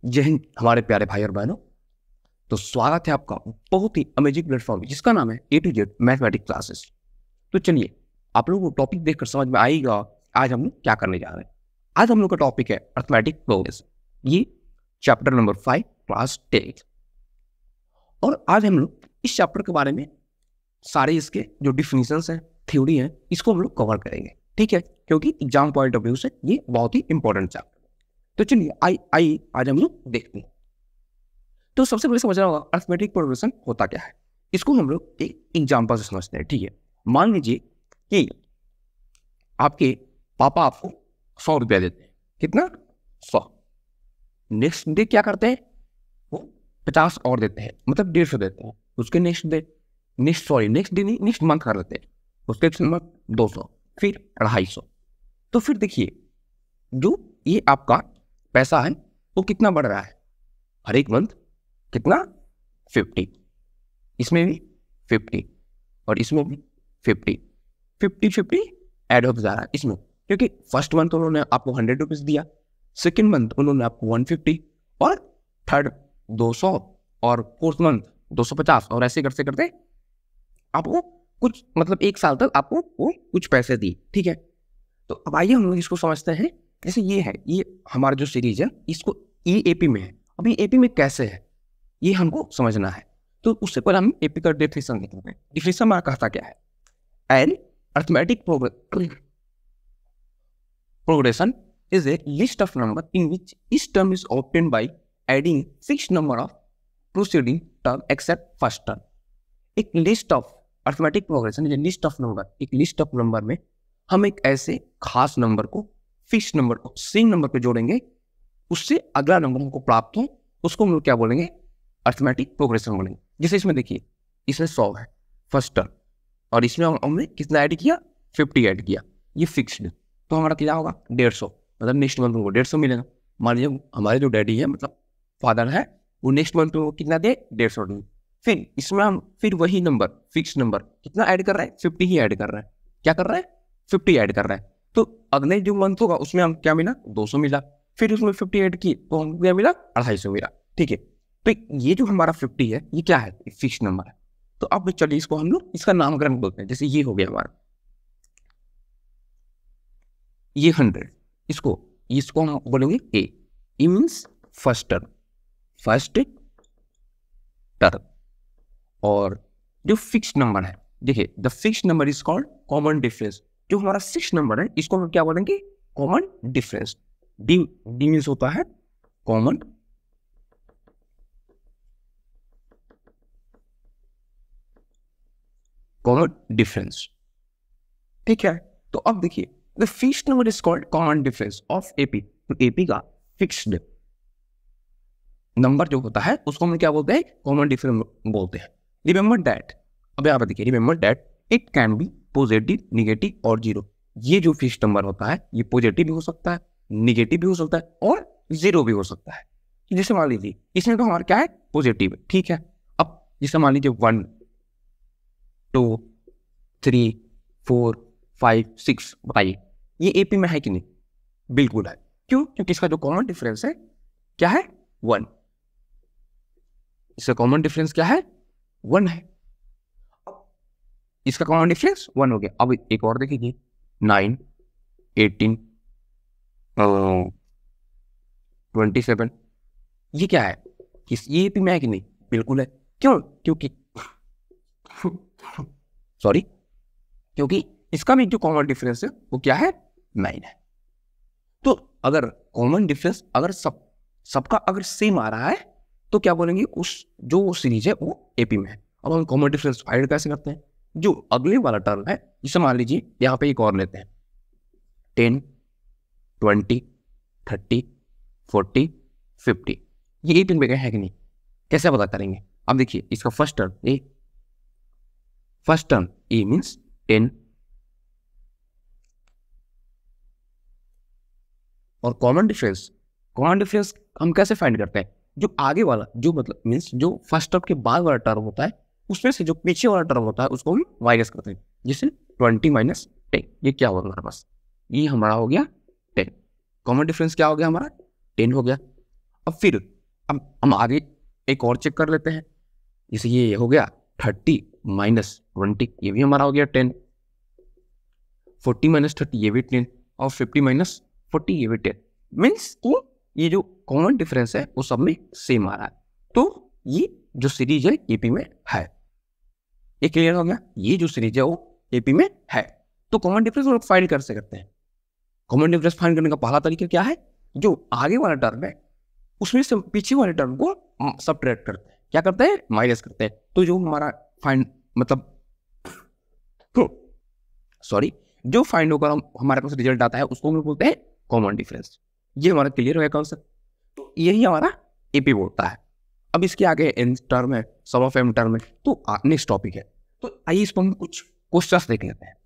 जय हिंद हमारे प्यारे भाई और बहनों। तो स्वागत है आपका बहुत ही अमेजिंग प्लेटफॉर्म जिसका नाम है ए टू जेड मैथमेटिक्स क्लासेस। तो चलिए आप लोगों को टॉपिक देखकर समझ में आएगा आज हम लोग क्या करने जा रहे हैं। आज हम लोग का टॉपिक है अरिथमेटिक प्रोग्रेशन, ये चैप्टर नंबर 5 क्लास 10। और आज हम लोग इस चैप्टर के बारे में सारे इसके जो डिफिनीशंस हैं, थ्योरी हैं, इसको हम लोग कवर करेंगे, ठीक है, क्योंकि एग्जाम पॉइंट ऑफ व्यू से ये बहुत ही इंपॉर्टेंट चैप्टर। तो चलिए आई आज हम लोग देखते हैं। तो सबसे पहले समझना होगा अरिथमेटिक प्रोग्रेशन होता क्या है। इसको हम लोग एक एग्जांपल से समझते हैं, ठीक है। मान लीजिए कि आपके पापा आपको 100 रुपया देते हैं। कितना? 100। नेक्स्ट डे क्या करते हैं, वो 50 और देते हैं, मतलब 150 देते हैं। उसके नेक्स्ट डे नहीं, नेक्स्ट मंथ कर देते हैं। उसके नेक्स्ट मंथ 200, फिर 250। तो फिर देखिए जो ये आपका पैसा है वो कितना बढ़ रहा है हर एक मंथ। कितना? 50। इसमें भी 50 और इसमें भी 50 ऐड होता जा रहा है इसमें, क्योंकि फर्स्ट मंथ उन्होंने आपको 100 रुपीज दिया, सेकेंड मंथ उन्होंने आपको 150 और थर्ड 200 और फोर्थ मंथ 250 और ऐसे करते करते आपको कुछ मतलब एक साल तक आपको वो कुछ पैसे दिए, ठीक है। तो अब आइए हम लोग इसको समझते हैं। जैसे ये है, ये हमारा जो सीरीज है, इसको ये एपी में है। अब ये एपी में कैसे है ये हमको समझना है। तो उससे पहले हम एपी का डेफिनेशन देखते हैं। डेफिनेशन हमारा कहता क्या है, an arithmetic progression is a list of number in which each term is obtained by adding fixed number of proceeding term except first term. एक list of arithmetic progression is a list of number, एक list of number में हम एक ऐसे खास number को, fix number को same number पे जोड़ेंगे, उससे अगला नंबर हमको प्राप्त हो, उसको हम लोग क्या बोलेंगे, अरिथमेटिक प्रोग्रेशन बोलेंगे। जैसे इसमें देखिए, इसमें 100 है फर्स्ट टर्म और इसमें हमने कितना ऐड किया, 50 ऐड किया, ये फिक्स्ड। तो हमारा क्या होगा, 150, मतलब नेक्स्ट मंथ में 150 मिलेगा। मान लीजिए हमारे जो डैडी है, मतलब फादर है, वो नेक्स्ट मंथ में कितना दे, 150 दे। फिर इसमें हम फिर वही नंबर, फिक्स नंबर कितना ऐड कर रहे हैं, 50 ही ऐड कर रहे हैं। क्या कर रहे हैं, 50 ऐड कर रहे हैं। तो अगले जो मंथ होगा उसमें हम क्या मिला, 200 मिला। फिर उसमें 50 ऐड की तो हमको क्या मिला, 250 मिला, ठीक है। तो ये जो हमारा 50 है ये क्या है, फिक्स नंबर है। तो अब चलिए इसको हम लोग इसका नामकरण बोलते हैं। जैसे ये हो गया हमारा, ये 100, इसको हम बोलेंगे ए मीन्स फर्स्ट टर्म। और जो फिक्स नंबर है, देखिए the fix number is called common difference. जो हमारा 6 नंबर है इसको हम क्या बोलेंगे, कॉमन डिफरेंस। डी मीन्स होता है कॉमन डिफरेंस, ठीक है। तो अब देखिए the fixed number is called common difference of AP. तो एपी का फिक्स्ड नंबर जो होता है उसको हम क्या बोलते हैं, कॉमन डिफरेंस बोलते हैं। रिमेंबर दैट, अब यहाँ पर देखिए, remember that it can be positive, negative और जीरो। ये जो फिक्स्ड नंबर होता है ये पॉजिटिव भी हो सकता है, निगेटिव भी हो सकता है और जीरो भी हो सकता है। जैसे मान लीजिए इसमें तो हमारा क्या है, पॉजिटिव, ठीक है। अब जैसे मान लीजिए 1 2 3 4 5 6, बताइए ये एपी में है कि नहीं, बिल्कुल है। क्यों? क्योंकि इसका जो कॉमन डिफरेंस है क्या है, 1। इसका कॉमन डिफरेंस क्या है, 1 है। इसका कॉमन डिफरेंस 1 हो गया। अब एक और देखिए, 9 18 27, ये क्या है, ये एपी में है कि नहीं, बिल्कुल है। क्यों? क्योंकि इसका भी जो कॉमन डिफरेंस है वो क्या है, 9 है। तो अगर कॉमन डिफरेंस अगर सबका अगर सेम आ रहा है तो क्या बोलेंगे, उस जो वो सीरीज है वो एपी में है। अब हम कॉमन डिफरेंस फाइंड कैसे करते हैं, जो अगले वाला टर्म है, जिसे मान लीजिए यहाँ पे एक और लेते हैं, 10 20 30 40 50, ये एपी में है कि नहीं, कैसे पता करेंगे। अब देखिए इसका फर्स्ट टर्म ए मीन्स 10 और कॉमन डिफरेंस हम कैसे फाइंड करते हैं, जो आगे वाला, जो मतलब मीन्स जो फर्स्ट टर्म के बाद वाला टर्म होता है उसमें से जो पीछे वाला टर्म होता है उसको हम माइनस करते हैं। जैसे 20 - 10, ये क्या होगा हमारे पास, ये हमारा हो गया 10। कॉमन डिफरेंस क्या हो गया हमारा, 10 हो गया। अब फिर अब हम आगे एक और चेक कर लेते हैं। जैसे ये हो गया 30 माइनस 20, ये भी हमारा हो गया 10, 40 माइनस 30 ये भी 10, और 50 माइनस 40 ये भी 10। मीन्स कि ये जो कॉमन डिफरेंस है वो सब में सेम आ रहा है। तो ये जो सीरीज है एपी में है। ये क्लियर हो गया? ये जो सीरीज है वो एपी में है। तो कॉमन डिफरेंस हम लोग फाइंड कर सकते हैं। कॉमन डिफरेंस फाइंड करने का पहला तरीका क्या है, जो आगे वाला टर्म है उसमें से पीछे वाले टर्म को सबट्रैक्ट करते हैं। क्या करते हैं? माइनस करते हैं। तो जो हमारा फाइंड मतलब सॉरी जो फाइंड होकर हमारे पास रिजल्ट आता है उसको हम लोग बोलते हैं कॉमन डिफरेंस। ये हमारा क्लियर हो गया कॉन्सेप्ट। तो यही हमारा एपी बोलता है। अब इसके आगे एन टर्म है, सम ऑफ एम टर्म है, तो नेक्स्ट टॉपिक है। तो आइए इस पर हम कुछ क्वेश्चंस देख लेते हैं।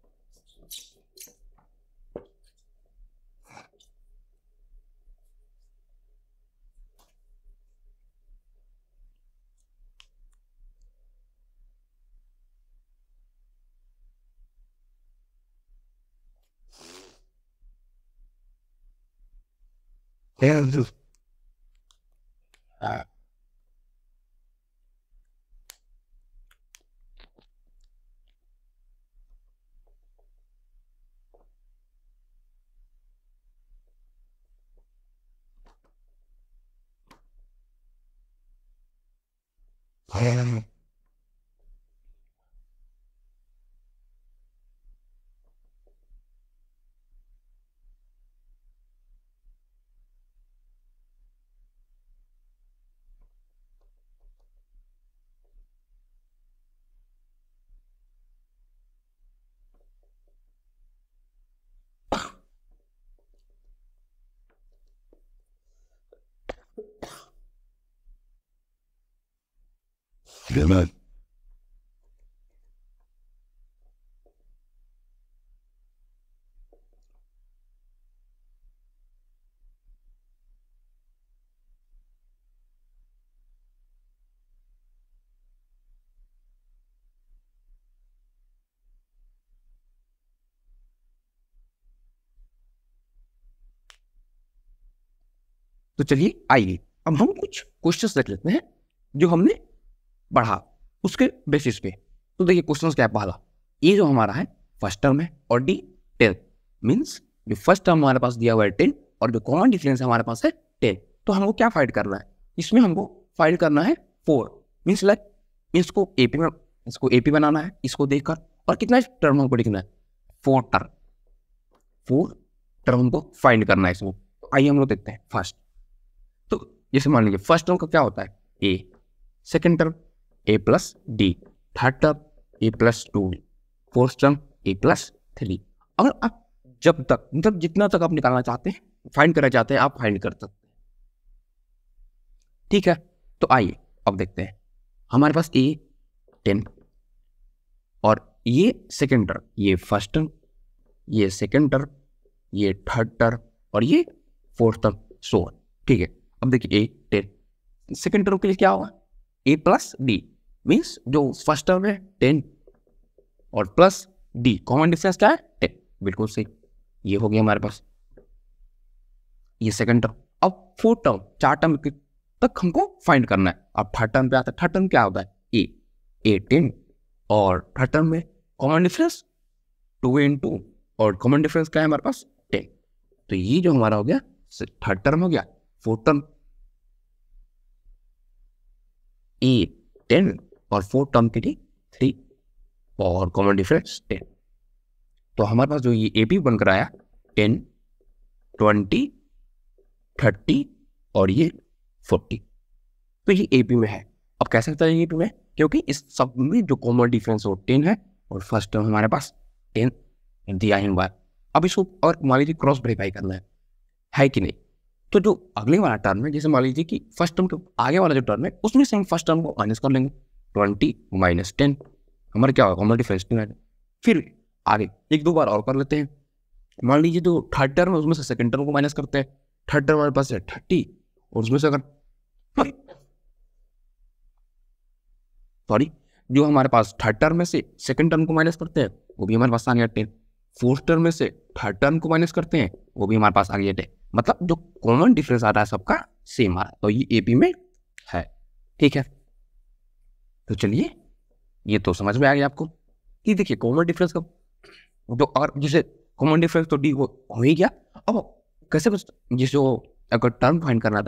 तो चलिए आइए अब हम कुछ क्वेश्चंस देख लेते हैं जो हमने पढ़ा उसके बेसिस पे। तो देखिए क्वेश्चंस क्या है। पहला, ये जो हमारा है फर्स्ट टर्म है और डी 10, मीन्स जो फर्स्ट टर्म हमारे पास दिया हुआ है 10 और जो कॉमन डिफरेंस हमारे पास है 10। तो हमको क्या फाइंड करना है? इसमें हमको फाइंड करना है 4, मीन्स लाइक इसको एपी बनाना है इसको देखकर। और कितना टर्म हमको लिखना है? 4 टर्म हमको फाइंड करना है इसको। तो आइए हम लोग देखते हैं फर्स्ट। तो जैसे मान लीजिए फर्स्ट टर्म का क्या होता है? ए, second term a plus D, third term a plus 2, fourth term a plus 3। अगर आप जब तक मतलब जितना तक आप निकालना चाहते हैं फाइंड करना चाहते हैं आप फाइंड कर सकते हैं। ठीक है, तो आइए अब देखते हैं। हमारे पास ए 10 और ये सेकेंड टर्म, ये फर्स्ट टर्म, ये सेकेंड टर्म, ये थर्ड टर्म और ये फोर्थ टर्म, सो ऑन। ठीक है, अब देखिए ए 10 सेकेंड टर्म के लिए क्या होगा? ए प्लस डी, मीन्स जो फर्स्ट टर्म है 10 और प्लस डी, कॉमन डिफरेंस क्या है? 10। बिल्कुल सही, ये हो गया हमारे पास ये सेकंड टर्म। अब फोर्थ टर्म, 4 टर्म तक हमको फाइंड करना है। अब थर्ड टर्म पे आता है। थर्ड टर्म क्या होता है? ए 10 और थर्ड टर्म में कॉमन डिफरेंस 2 into और कॉमन डिफरेंस क्या है हमारे पास? 10। तो ये जो हमारा हो गया थर्ड टर्म हो गया। फोर्थ टर्म ए 10 और फोर्थ टर्म के लिए 3 और कॉमन डिफरेंस 10। तो हमारे पास जो ये एपी बनकर आया 10, 20, 30 और ये 40। तो ये एपी में है। अब कैसे लगता है ये एपी में? क्योंकि इस सब में जो कॉमन डिफरेंस हो 10 है और फर्स्ट टर्म हमारे पास 10 दिया है बार। अब इसको और मान लीजिए क्रॉस वेरीफाई करना है कि नहीं। तो जो अगले वाला टर्म है, जैसे मान लीजिए कि फर्स्ट टर्म के आगे वाला जो टर्म है उसमें से हम फर्स्ट टर्म को माइनस कर लेंगे। 20 माइनस 10 हमारा क्या होगा? कॉमन डिफरेंस 10 है। फिर आगे एक दो बार और कर लेते हैं। मान लीजिए जो थर्ड टर्म है उसमें से सेकंड टर्म को माइनस करते हैं। थर्ड टर्म हमारे पास है 30 और उसमें से अगर सॉरी जो हमारे पास थर्ड टर्म में से सेकंड टर्म को माइनस करते हैं वो भी हमारे पास आ गया 10। फोर्थ टर्म में से थर्ड टर्म को माइनस करते हैं वो भी हमारे पास आ गया 10। मतलब जो कॉमन डिफरेंस आ रहा है सबका सेम आ रहा है। तो ये एपी में ठीक है, तो चलिए ये तो समझ में आ गया आपको कि देखिए कॉमन डिफरेंस का तो अगर जैसे कॉमन डिफरेंस तो डी हो ही गया। अब कैसे कुछ जिसको अगर टर्म फाइंड करना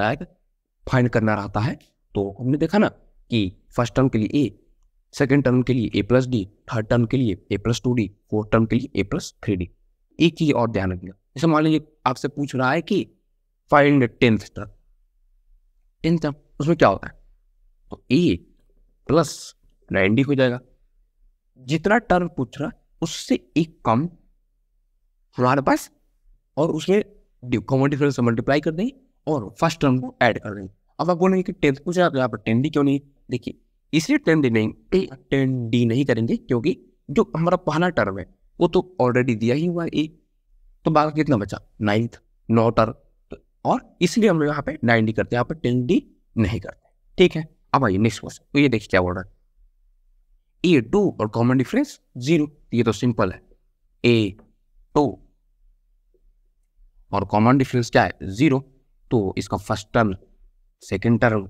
रहता है तो हमने देखा ना कि फर्स्ट टर्म के लिए ए, सेकेंड टर्म के लिए ए प्लस डी, थर्ड टर्म के लिए ए प्लस 2d, फोर्थ टर्म के लिए ए प्लस 3d। एक चीज और ध्यान रखिएगा, जैसे मान लीजिए आपसे पूछ रहा है कि फाइंड टेंथ टर्म, उसमें क्या होता है, तो ए प्लस 9d हो जाएगा। जितना टर्म पूछ रहा है उससे एक कम हमारे पास, और उसमें कॉमन डिफरेंस से मल्टीप्लाई कर देंगे और फर्स्ट टर्म को ऐड कर देंगे। अब आप बोलेंगे कि टेंथ पूछ रहा है तो यहाँ पर 10d क्यों नहीं, देखिए इसलिए 10d नहीं करेंगे क्योंकि जो हमारा पहला टर्म है वो तो ऑलरेडी दिया ही हुआ है ए, तो बाकी कितना बचा 9th 9 टर्म, और इसलिए हम यहाँ पे 9d करते हैं, यहाँ पे 10d नहीं करते। ठीक है, अब आइए नेक्स्ट क्वेश्चन, तो ये देखिए क्या बोल रहा है, ए 2 और कॉमन डिफरेंस 0, ये तो सिंपल है, ए 2 और कॉमन डिफरेंस क्या है 0, तो इसका first term, second term,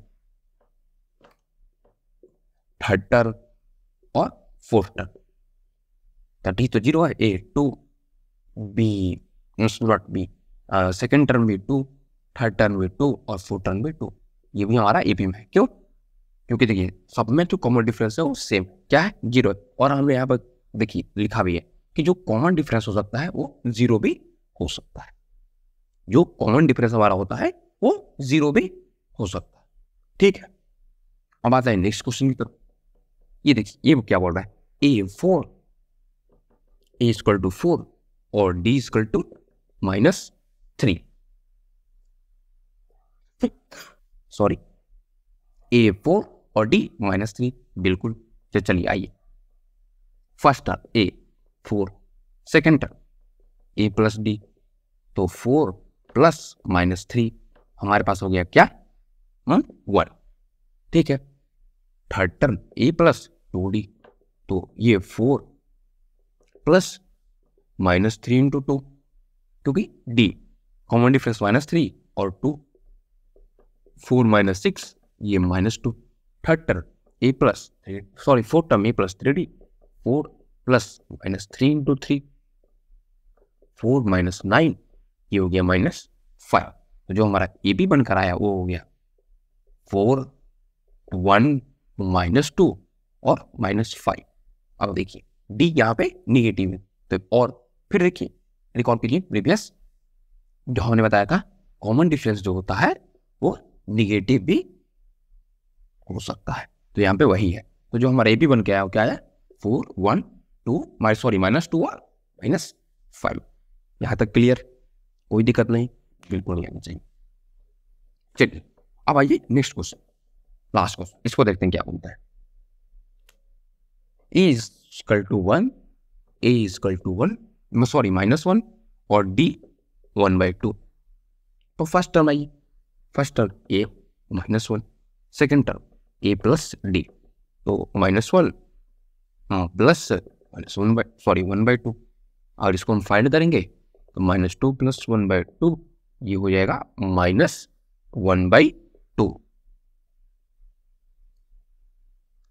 third term और फोर्थ टर्म, दैट तो 0 है, a 2 b not b, second term भी 2, थर्ड टर्म भी 2 और फोर्थ टर्म भी 2, ये भी हमारा एपी में है। क्यों, क्योंकि देखिए सब में जो कॉमन डिफरेंस है वो सेम क्या है 0 है, और हमने यहाँ पर देखिए लिखा भी है कि जो कॉमन डिफरेंस हो सकता है वो 0 भी हो सकता है, जो कॉमन डिफरेंस हमारा होता है वो 0 भी हो सकता है। ठीक है, अब आता है नेक्स्ट क्वेश्चन की तरफ, ये देखिए ये क्या बोल रहा है, ए इक्वल टू 4 और D equal to -3, sorry A4 और D -3, बिल्कुल। तो चलिए आइए, first term A 4, second term A plus D, तो 4 प्लस -3 हमारे पास हो गया क्या 1, ठीक है। Third term A plus 2D, तो ये 4 प्लस -3 इंटू 2, क्योंकि D कॉमन डिफरेंस -3 और 2, 4 - 6 ये -2। Third term A plus fourth term A plus 3D, 4 plus -3 into 3, 4 - 9 ये हो गया -5। तो जो हमारा ए बी बनकर आया वो हो गया 4 1 -2 और -5। अब देखिए डी यहाँ पे निगेटिव है, तो और फिर देखिए रिकॉर्ड कीजिए प्रीवियस जो हमने बताया था, कॉमन डिफरेंस जो होता है वो निगेटिव भी हो सकता है, तो यहाँ पे वही है। तो जो हमारा ए बी बन के आया वो क्या है 4 1 2 -2 और -5। यहाँ तक क्लियर, कोई दिक्कत नहीं, बिल्कुल नहीं आनी चाहिए। चलिए अब आइए नेक्स्ट क्वेश्चन, लास्ट क्वेश्चन, इसको देखते हैं क्या बोलता है। ए इक्वल टू 1 -1 और डी 1/2। तो फर्स्ट टर्म आइए, first term A -1, second term a plus D, तो -1 प्लस 1/2, और इसको हम फाइंड करेंगे तो -2 + 1/2 ये हो जाएगा -1/2,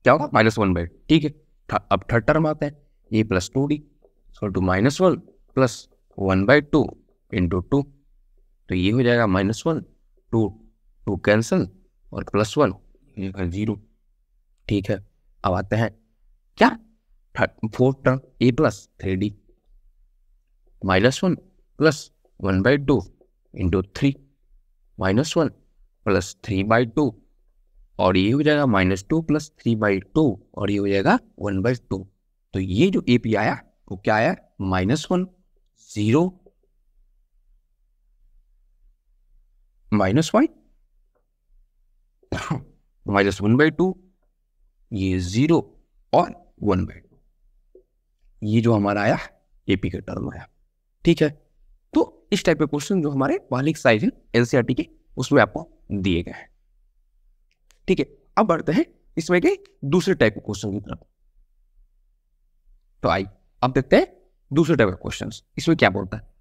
क्या होगा -1/2, ठीक है। अब थर्ड टर्म आता है a plus 2d -1 plus 1/2 into 2, तो ये हो जाएगा -1 2 कैंसल और +1 0, ठीक है। अब आते हैं क्या fourth term a plus 3d -1 plus 1/2 into 3, -1 plus 3/2, और ये हो जाएगा -2 प्लस 3/2 और ये हो जाएगा 1/2। तो ये जो ए पी आया वो क्या आया -1 0 -5 -1/2, ये 0 और 1/2, ये जो हमारा आया एपी का टर्म आया, ठीक है। तो इस टाइप के क्वेश्चन जो हमारे पहले एक्सरसाइज है एनसीईआरटी के उसमें आपको दिए गए हैं, ठीक है। अब बढ़ते हैं इसमें के दूसरे टाइप के क्वेश्चन की तरफ। तो आइए अब देखते हैं दूसरे टाइप के क्वेश्चन, इसमें क्या बोलता है।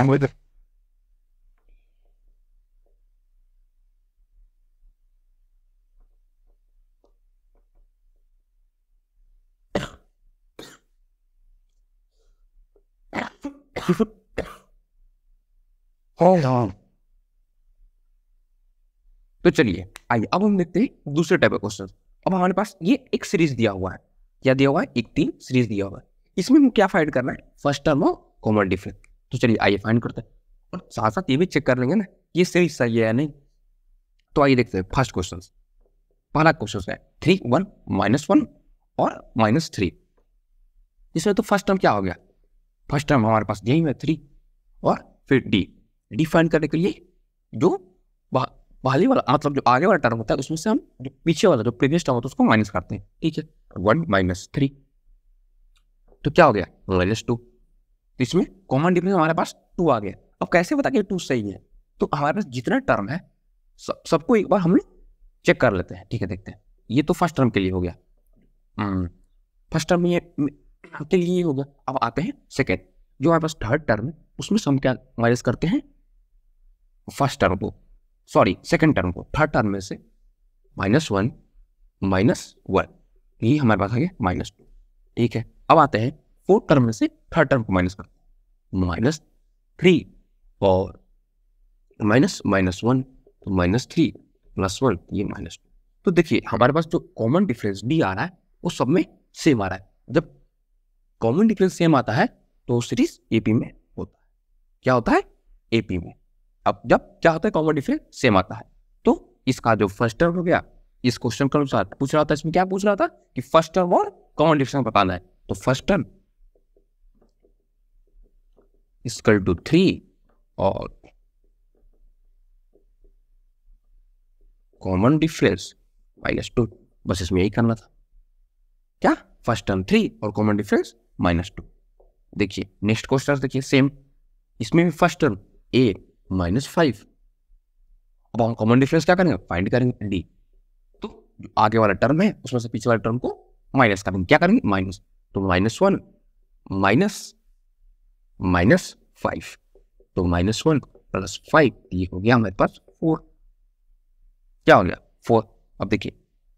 with hold on। तो चलिए आइए अब हम देखते हैं दूसरे टाइप का क्वेश्चन। अब हमारे पास ये एक सीरीज दिया हुआ है, क्या दिया हुआ है, एक 3 सीरीज दिया हुआ है। इसमें हम क्या फाइंड करना है, फर्स्ट टर्म और कॉमन डिफरेंस। तो चलिए आइए फाइंड करते हैं और साथ साथ ये भी चेक कर लेंगे ना ये सीरीज सही है या नहीं। तो आइए देखते हैं फर्स्ट क्वेश्चन। पहला क्वेश्चन है 3 1 -1 और -3। इसमें तो फर्स्ट टर्म क्या हो गया, फर्स्ट टर्म हमारे पास यही है 3 और फिर डी फाइंड करने के लिए जो पहले वाला मतलब जो आगे वाला टर्म होता है उसमें से हम जो पीछे वाला जो प्रीवियस टर्म होता है उसको माइनस करते हैं। ठीक है, 1 - 3 तो क्या हो गया -2। तो इसमें कॉमन डिफरेंस हमारे पास 2 आ गया। अब कैसे बता कि 2 सही है, तो हमारे पास जितना टर्म है सबको एक बार हम चेक कर लेते हैं। ठीक है, देखते हैं। ये तो फर्स्ट टर्म के लिए हो गया, फर्स्ट टर्म ये के लिए हो गया। अब आते हैं सेकेंड, जो हमारे पास थर्ड टर्म है उसमें हम क्या माइनस करते हैं, फर्स्ट टर्म को, सॉरी सेकेंड टर्म को। थर्ड टर्म में से -1 -1 ये हमारे पास आ गया -2। ठीक है, अब आते हैं फोर्थ टर्म में से थर्ड टर्म को माइनस करते हैं, -3 और -1 तो -3 + 1 ये -2। तो देखिए हमारे पास जो कॉमन डिफरेंस डी आ रहा है वो सब में सेम आ रहा है। जब कॉमन डिफरेंस सेम आता है तो सीरीज एपी में होता है। क्या होता है, एपी में। अब जब क्या होता है कॉमन डिफरेंस सेम आता है तो इसका जो फर्स्ट टर्म हो गया, इस क्वेश्चन के अनुसार पूछ रहा था, इसमें क्या पूछ रहा था कि फर्स्ट टर्म और कॉमन डिफरेंस बताना है। तो फर्स्ट टर्म इक्वल टू 3 और कॉमन डिफरेंस -2, बस इसमें यही करना था। क्या, फर्स्ट टर्म 3 और कॉमन डिफरेंस -2। देखिए नेक्स्ट क्वेश्चन देखिए सेम, इसमें भी फर्स्ट टर्म a -5। अब हम कॉमन डिफरेंस क्या करेंगे, फाइंड करेंगे डी। तो जो आगे वाला टर्म है उसमें से पीछे वाले टर्म को माइनस करेंगे, क्या करेंगे माइनस। तो -1 -5 तो -1 + 5 ये हो गया हमारे पास 4। क्या हो गया 4। अब देखिए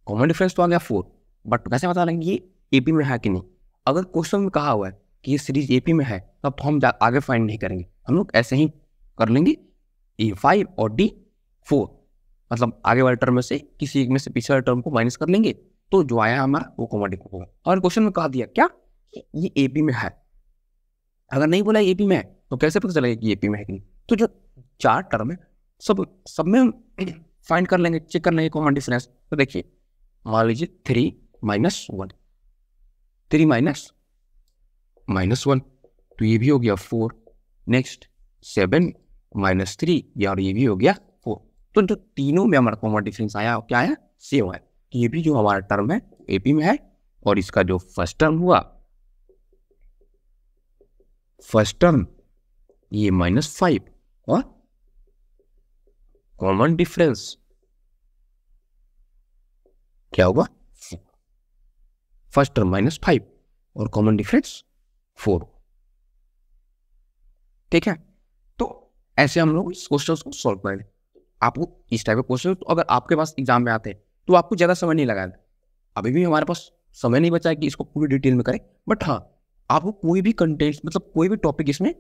कॉमन डिफरेंस तो आ गया 4, बट कैसे बता लेंगे ये एपी में है कि नहीं। अगर क्वेश्चन में कहा हुआ है कि ये सीरीज एपी में है तब तो हम आगे फाइंड नहीं करेंगे, हम लोग ऐसे ही कर लेंगे E5 और D4, मतलब आगे वाले टर्म में से किसी एक में से पिछले टर्म को माइनस कर लेंगे तो जो आया हमारा वो कॉमन डिफरेंस होगा। और क्वेश्चन में कहा दिया क्या ये एपी में है, अगर नहीं बोला एपी में है तो कैसे पता चलेगा कि एपी में है कि नहीं। तो जो 4 टर्म है सब में हम फाइंड कर लेंगे, चेक कर लेंगे कॉमन डिफरेंस। तो देखिए मान लीजिए 3 -1 3 -1 तो ये भी हो गया 4। नेक्स्ट 7 -3 यार ये भी हो गया 4। तो जो तीनों में हमारा कॉमन डिफरेंस आया क्या आया, सेम है। तो ये भी जो हमारा टर्म है एपी में है और इसका जो फर्स्ट टर्म हुआ, फर्स्ट टर्म ये -5 और कॉमन डिफरेंस क्या होगा, फर्स्ट टर्म -5 और कॉमन डिफरेंस 4। ठीक है, तो ऐसे हम लोग इस क्वेश्चन को सॉल्व करेंगे। आपको इस टाइप के क्वेश्चन तो अगर आपके पास एग्जाम में आते हैं तो आपको ज़्यादा समय नहीं लगाना। अभी भी हमारे पास समय नहीं बचा है कि इसको पूरी डिटेल में करें, बट हाँ आपको कोई भी कंटेंट मतलब कोई भी टॉपिक इसमें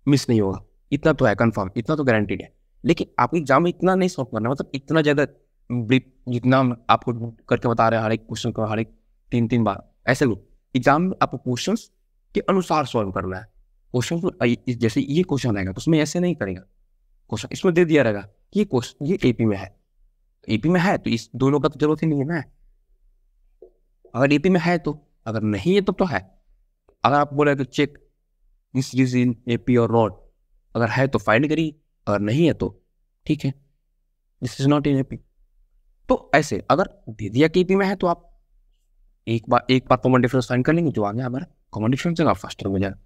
मिस नहीं होगा, इतना तो है कन्फर्म, इतना तो गारंटीड है। लेकिन आपको एग्जाम में इतना नहीं सॉल्व करना, मतलब इतना ज़्यादा जितना आपको करके बता रहे हैं हर एक क्वेश्चन को, हर एक तीन तीन बार ऐसे लो। एग्जाम में आपको क्वेश्चंस के अनुसार सॉल्व करना है। क्वेश्चन जैसे ये क्वेश्चन आएगा तो उसमें ऐसे नहीं करेगा, क्वेश्चन इसमें दे दिया रहेगा कि ये क्वेश्चन ये एपी में है, एपी में है तो इस दोनों का तो जरूरत ही नहीं है ना, अगर एपी में है तो, अगर नहीं है तो है। अगर आप बोले तो check this is in AP और नॉट, अगर है तो फाइंड करिए, अगर नहीं है तो ठीक है this is not in AP. तो ऐसे अगर दे दिया कि एपी में है तो आप एक बार कॉमन डिफरेंस फाइंड कर लेंगे, जो आ गया हमारा कॉमन डिफरेंस जगह फर्स्ट टर्म में जाएगा,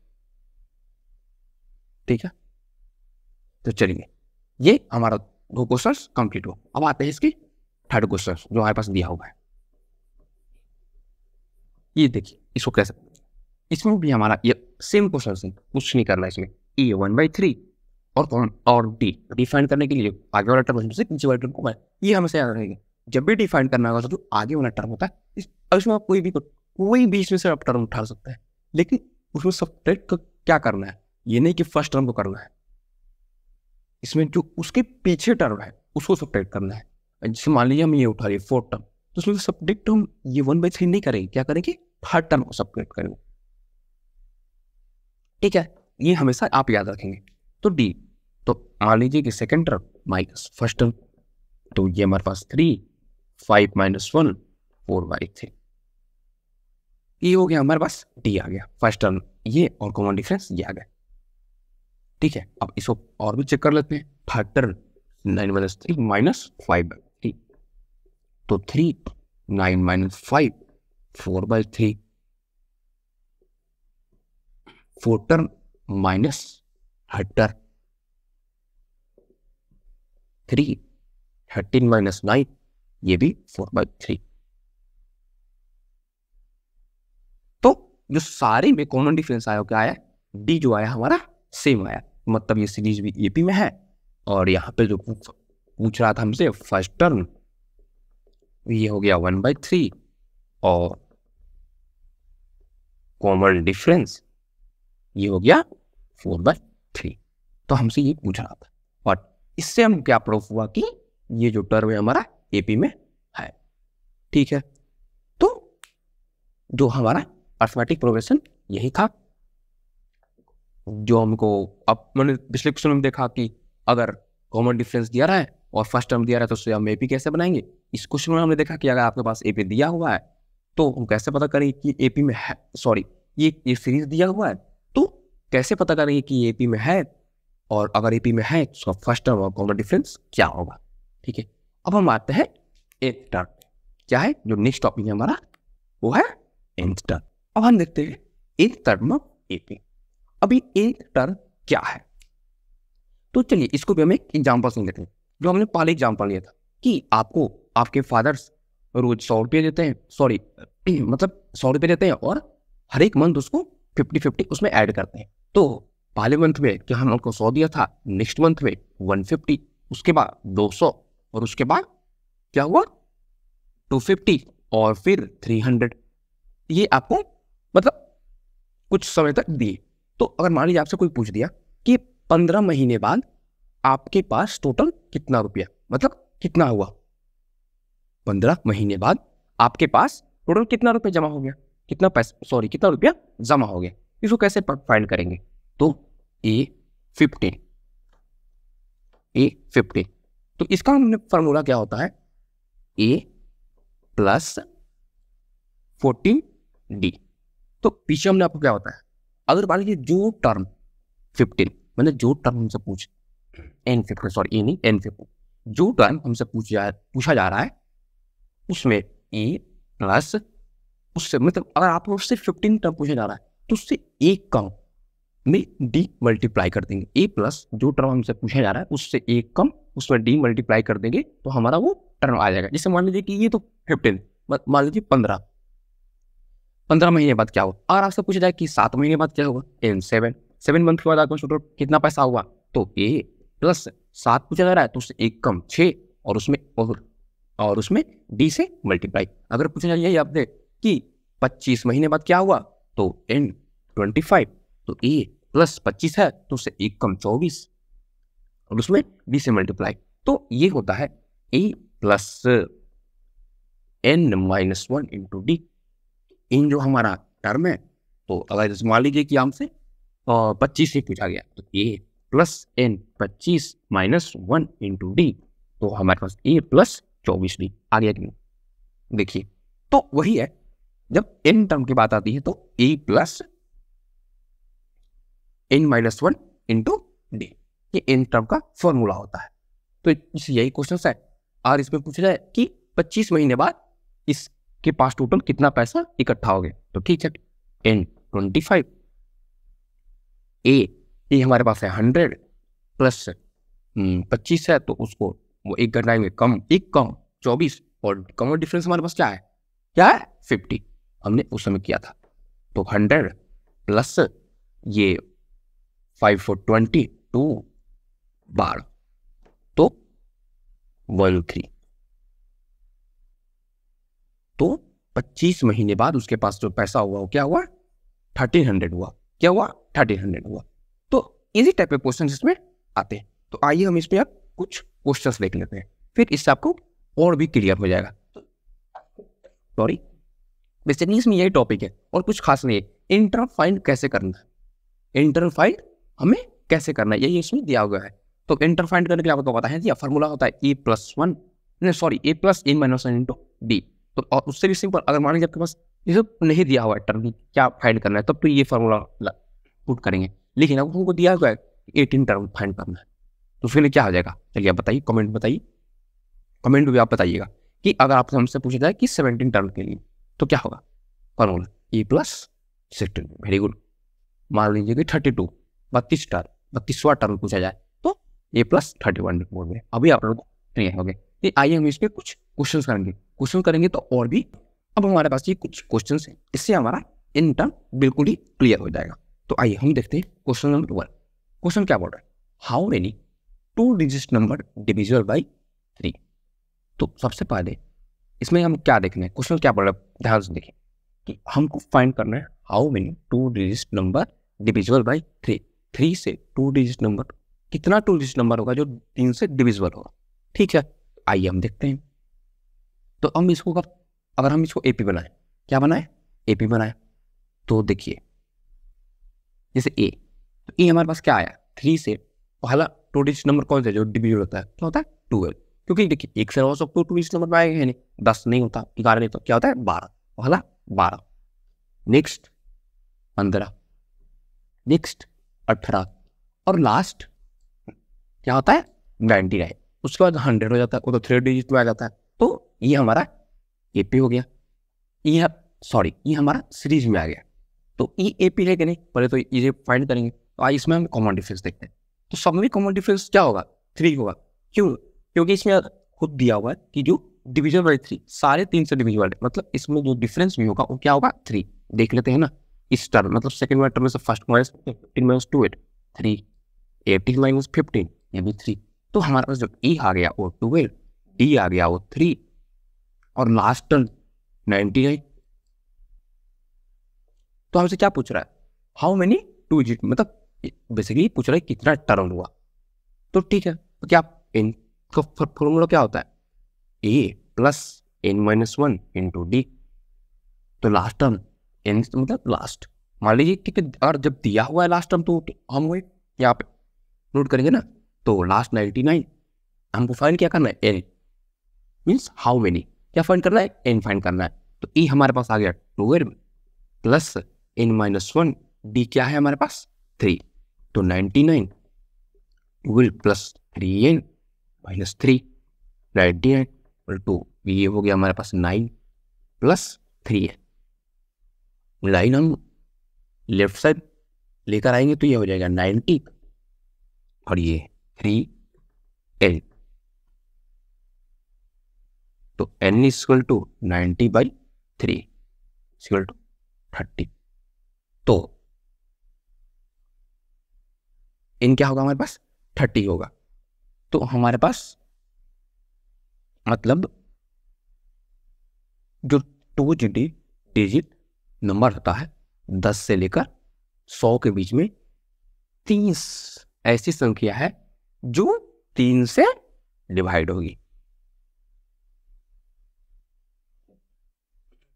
ठीक है। तो चलिए ये हमारा 2 क्वेश्चन कंप्लीट हो। अब आते हैं इसकी थर्ड क्वेश्चन जो हमारे पास दिया हुआ है। ये देखिए इसको कैसे, इसमें भी हमारा ये सेम क्वेश्चन है, कुछ नहीं करना इसमें। ए 1/3 और डी डिफाइन करने के लिए आगे वाला टर्म से नीचे वाले टर्म को ये हमेशा याद रहेगा। जब भी डिफाइन करना होगा तो आगे वाला टर्म होता है, इसमें आप कोई भी इसमें से आप टर्म उठा सकते हैं, लेकिन उसमें सब्ट्रैक्ट क्या करना है, ये नहीं कि फर्स्ट टर्म को करना है, इसमें जो उसके पीछे टर्म है उसको सब्ट्रैक्ट करना है। जैसे मान लीजिए हम ये उठा लिए फोर्थ टर्म, तो उसमें सब्ट्रैक्ट हम ये 1/3 नहीं करेंगे, क्या करेंगे थर्ड टर्म को सब्ट्रैक्ट करेंगे, ठीक है। ये हमेशा आप याद रखेंगे। तो डी, तो मान लीजिए कि second term minus first term, तो ये हमारे पास 3 5 - 1 4/3, ये हो गया हमारे पास डी आ गया फर्स्ट टर्म, ये और कॉमन डिफरेंस ये आ गया, ठीक है। अब इसको और भी चेक कर लेते हैं। थर्ड टर्म 9 - 3 -5/3, तो 3 9 - 5 4/3, fourth term minus third term 3 13 - 9, ये भी 4/3। तो जो सारे में कॉमन डिफरेंस आया क्या आया, डी जो आया हमारा सेम आया, मतलब ये सीरीज भी एपी में है। और यहाँ पे जो पूछ रहा था हमसे फर्स्ट टर्म, ये हो गया 1/3 और कॉमन डिफरेंस ये हो गया 4/3। तो हमसे ये पूछ रहा था और इससे हम क्या प्रूफ हुआ कि ये जो टर्म है हमारा एपी में है, ठीक है। तो जो हमारा अर्थमेटिक प्रोग्रेशन यही था जो हमको, अब मैंने पिछले क्वेश्चन में देखा कि अगर कॉमन डिफरेंस दिया रहा है और फर्स्ट टर्म दिया रहा है तो उससे हम एपी कैसे बनाएंगे। इस क्वेश्चन में हमने देखा कि अगर आपके पास एपी दिया हुआ है तो हम कैसे पता करेंगे कि एपी में है, सॉरी ये सीरीज दिया हुआ है तो कैसे पता करेंगे कि एपी में है, और अगर एपी में है तो उसका फर्स्ट टर्म और कॉमन डिफरेंस क्या होगा, ठीक है। अब हम आते हैं एथ टर्म, क्या है जो नेक्स्ट टॉपिक है हमारा वो है nth टर्म। अब हम देखते हैं एथ टर्म ऑफ एपी। अभी एथ टर्म क्या है, तो चलिए इसको भी हम एक एग्जाम्पल सुन लेते हैं जो हमने पहले एग्जाम्पल लिया था कि आपको आपके फादर्स रोज 100 रुपये देते हैं, सॉरी मतलब 100 रुपये देते हैं और हर एक मंथ उसको 50-50 उसमें ऐड करते हैं। तो पहले मंथ में क्या हम उनको 100 दिया था, नेक्स्ट मंथ में 150, उसके बाद 200 और उसके बाद क्या हुआ 250 और फिर 300, ये आपको मतलब कुछ समय तक दिए। तो अगर मान लीजिए आपसे कोई पूछ दिया कि 15 महीने बाद आपके पास टोटल कितना रुपया, मतलब कितना हुआ, 15 महीने बाद आपके पास टोटल कितना रुपया जमा हो गया, कितना पैसा, सॉरी कितना रुपया जमा हो गया, इसको कैसे फाइंड करेंगे। तो A15, तो इसका हमने फॉर्मूला क्या होता है A + 14D। तो पीछे हमने आपको क्या होता है, अगर मान लीजिए जो टर्म 15 मतलब जो टर्म हमसे N15, सॉरी A नहीं N15, जो टर्म हमसे पूछा जा रहा है उसमें A प्लस उससे, मतलब अगर आपको उससे 15 टर्म पूछा जा रहा है तो उससे एक कम में D मल्टीप्लाई कर देंगे। A प्लस जो टर्म हमसे पूछा जा रहा है उससे एक कम उसमें D मल्टीप्लाई कर देंगे तो हमारा वो टर्म आ जाएगा। जैसे मान लीजिए कि ये तो 15, मान लीजिए 15 महीने बाद क्या हुआ, अगर आपसे पूछा जाए कि 7 महीने बाद क्या हुआ N7, 7 मंथ के बाद आपको टोटल कितना पैसा हुआ, तो A प्लस 7 पूछा जा रहा है तो उससे एक कम 6 और उसमें D से मल्टीप्लाई। अगर पूछा जाए यही आपने कि 25 महीने बाद क्या हुआ तो N25, तो A प्लस 25 है तो उससे एक कम 24 और उसमें D से मल्टीप्लाई। तो ये होता है A plus N - 1 into D। इन जो हमारा टर्म है, तो अगर मान लीजिए कि हमसे 25 से पूछा गया, तो a plus n 25 minus 1 into d, तो हमारे पास a प्लस 24d आ गया कि नहीं? देखिए, तो वही है, जब n टर्म की बात आती है तो a plus n minus 1 into D, ये n टर्म का फॉर्मूला होता है। तो यही क्वेश्चन है, और इसमें पूछा जाए कि 25 महीने बाद इसके पास टोटल कितना पैसा इकट्ठा हो गया, तो ठीक है, n 25, ए हमारे पास है 100 प्लस 25 है, तो उसको वो एक घटाएंगे, कम 24, और कॉमन डिफरेंस हमारे पास क्या है 50, हमने उस समय किया था। तो 100 प्लस ये 5 for 20 2 12, तो 13। तो 25 महीने बाद उसके पास जो पैसा हुआ वो क्या हुआ, 1300 हुआ। क्या हुआ, 1300 हुआ। तो इसी टाइप के क्वेश्चन इसमें आते हैं। तो आइए हम इसमें अब कुछ क्वेश्चंस देख लेते हैं, फिर इससे आपको और भी क्लियर हो जाएगा। सॉरी, बेसिकली इसमें यही टॉपिक है और कुछ खास नहीं है। इंटरवल फाइंड कैसे करना है, इंटरवल फाइंड हमें कैसे करना है, यही इसमें दिया हुआ है। तो इंटरवल फाइंड करने के लिए आपको पता है दिया, फॉर्मूला होता है a plus n minus 1 into d. तो और उससे भी सिंपल, अगर मान लीजिए आपके पास ये सब नहीं दिया हुआ है टर्म क्या फाइंड करना है, तब तो ये फॉर्मूला पुट करेंगे। लेकिन अब हमको दिया हुआ है 18 टर्म फाइंड करना है, तो उसके लिए क्या हो जाएगा, चलिए आप बताइए, कमेंट में भी आप बताइएगा कि अगर आपसे हमसे पूछा जाए कि 17 टर्म के लिए तो क्या होगा फॉर्मूला, ए प्लस 16। Very good. मान लीजिए कि 32 32वां टर्म पूछा जाए तो ए प्लस 31 बोल में। अभी आप लोग क्लियर हो गए। आइए हम इस पर कुछ क्वेश्चन करेंगे तो और भी। अब हमारे पास ये कुछ क्वेश्चन है, इससे हमारा इन टर्म बिल्कुल ही क्लियर हो जाएगा। तो आइए हम देखते हैं क्वेश्चन नंबर 1। क्वेश्चन क्या बोल रहा है, how many 2 digit number divisible by 3। तो सबसे पहले इसमें हम क्या देखना है, क्वेश्चन क्या बोल रहा है, ध्यान से देखिए कि हमको फाइंड करना है how many 2 digit number divisible by 3। 3 से 2 डिजिट नंबर, कितना 2 डिजिट नंबर होगा जो 3 से डिविजिबल होगा। ठीक है, आइए हम देखते हैं। तो हम इसको अगर हम इसको एपी बनाए, क्या बनाए, एपी बनाए, तो देखिए जैसे ए, तो ए हमारे पास क्या आया, 3 से पहला 2 डिजिट नंबर कौन सा जो डिविजिबल होता है, क्या होता है 12। क्योंकि देखिए एक से और सब 2 डिजिट नंबर में आएगा नहीं, 10 नहीं होता, 11 नहीं, तो क्या होता है 12, पहला 12, नेक्स्ट 15, नेक्स्ट 18, और लास्ट क्या होता है 99। उसके बाद 100 हो जाता है, वो तो 3 डिजिट में आ जाता है। तो ये हमारा एपी हो गया, ये हमारा सीरीज में आ गया। तो ई एपी है कि नहीं, पहले तो ये फाइंड करेंगे। तो आज इसमें हम कॉमन डिफरेंस देखते हैं। तो सब में कॉमन डिफरेंस क्या होगा, 3 होगा। क्यों, क्योंकि इसमें खुद दिया हुआ है कि जो डिविजन बाई 3 सारे 3 से डिविजिबल है, मतलब इसमें जो डिफरेंस भी होगा वो क्या होगा 3। देख लेते हैं ना, इस टर्म मतलब सेकंड वाले टर्म में से फर्स्ट माइनस 15 माइनस 2 3, 18 माइनस 15 ये भी 3। तो हमारे पास जो ई आ गया वो 12, डी आ गया वो 3, और लास्ट टर्म 99। तो हमसे क्या पूछ रहा है, हाउ मेनी 2 डिजिट, मतलब बेसिकली पूछ रहा है कितना टर्म हुआ। तो ठीक है, तो क्या इन का फॉर्मूला क्या होता है, a plus n minus 1 into d. तो लास्ट टर्म n मतलब लास्ट, मान लीजिए कि अगर जब दिया हुआ है लास्ट टर्म तो हम वही यहाँ पे नोट करेंगे ना। तो लास्ट 99 हमको फाइंड क्या करना है, n मीन्स हाउ मेनी, क्या फाइंड करना है, n फाइंड करना है। तो e हमारे पास आ गया 12 प्लस n माइनस 1, d क्या है हमारे पास 3। तो 99 12 प्लस 3n माइनस 3, 99 2, ये हो गया हमारे पास 9 प्लस 3 है। लाइन हम लेफ्ट साइड लेकर आएंगे तो ये हो जाएगा 90, और ये 3n। तो n equal to 90/3 equal to 30। तो n क्या होगा हमारे पास 30 होगा। तो हमारे पास मतलब जो 2 डिजिट नंबर होता है 10 से लेकर 100 के बीच में 30 ऐसी संख्या है जो 3 से डिवाइड होगी।